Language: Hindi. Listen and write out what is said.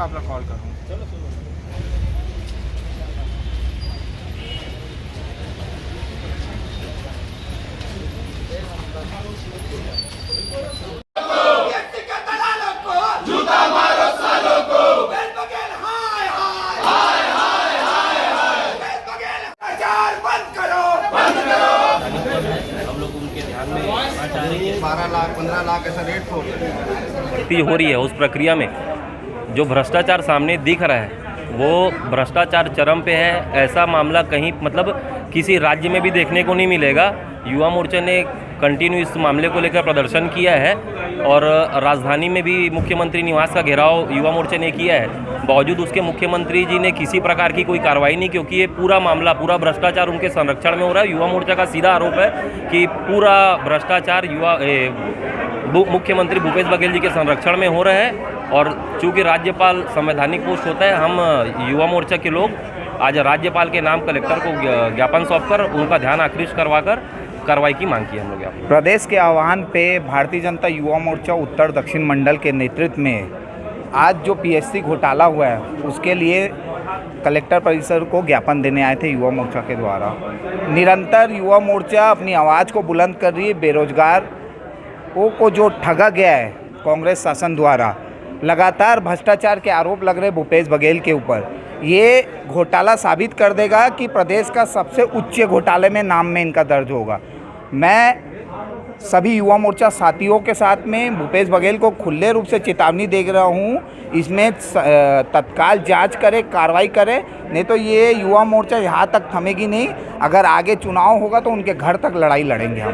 आपला कॉल करूँ। हम लोग उनके ध्यान में आना चाह रहे हैं। 12 लाख 15 लाख ऐसा रेट हो गया हो रही है उस प्रक्रिया में जो भ्रष्टाचार सामने दिख रहा है वो भ्रष्टाचार चरम पे है। ऐसा मामला कहीं मतलब किसी राज्य में भी देखने को नहीं मिलेगा। युवा मोर्चा ने कंटिन्यू इस मामले को लेकर प्रदर्शन किया है और राजधानी में भी मुख्यमंत्री निवास का घेराव युवा मोर्चा ने किया है। बावजूद उसके मुख्यमंत्री जी ने किसी प्रकार की कोई कार्रवाई नहीं, क्योंकि ये पूरा मामला पूरा भ्रष्टाचार उनके संरक्षण में हो रहा है। युवा मोर्चा का सीधा आरोप है कि पूरा भ्रष्टाचार मुख्यमंत्री भूपेश बघेल जी के संरक्षण में हो रहा है। और चूँकि राज्यपाल संवैधानिक पोस्ट होता है, हम युवा मोर्चा के लोग आज राज्यपाल के नाम कलेक्टर को ज्ञापन सौंपकर उनका ध्यान आकृष्ट करवाकर कार्रवाई की मांग की हम लोग यहाँ पर। प्रदेश के आह्वान पे भारतीय जनता युवा मोर्चा उत्तर दक्षिण मंडल के नेतृत्व में आज जो पीएससी घोटाला हुआ है उसके लिए कलेक्टर परिसर को ज्ञापन देने आए थे युवा मोर्चा के द्वारा। निरंतर युवा मोर्चा अपनी आवाज़ को बुलंद कर रही है। बेरोजगारों को जो ठगा गया है कांग्रेस शासन द्वारा, लगातार भ्रष्टाचार के आरोप लग रहे भूपेश बघेल के ऊपर, ये घोटाला साबित कर देगा कि प्रदेश का सबसे उच्च घोटाले में नाम में इनका दर्ज होगा। मैं सभी युवा मोर्चा साथियों के साथ में भूपेश बघेल को खुले रूप से चेतावनी दे रहा हूँ, इसमें तत्काल जांच करे, कार्रवाई करे, नहीं तो ये युवा मोर्चा यहाँ तक थमेगी नहीं। अगर आगे चुनाव होगा तो उनके घर तक लड़ाई लड़ेंगे हम।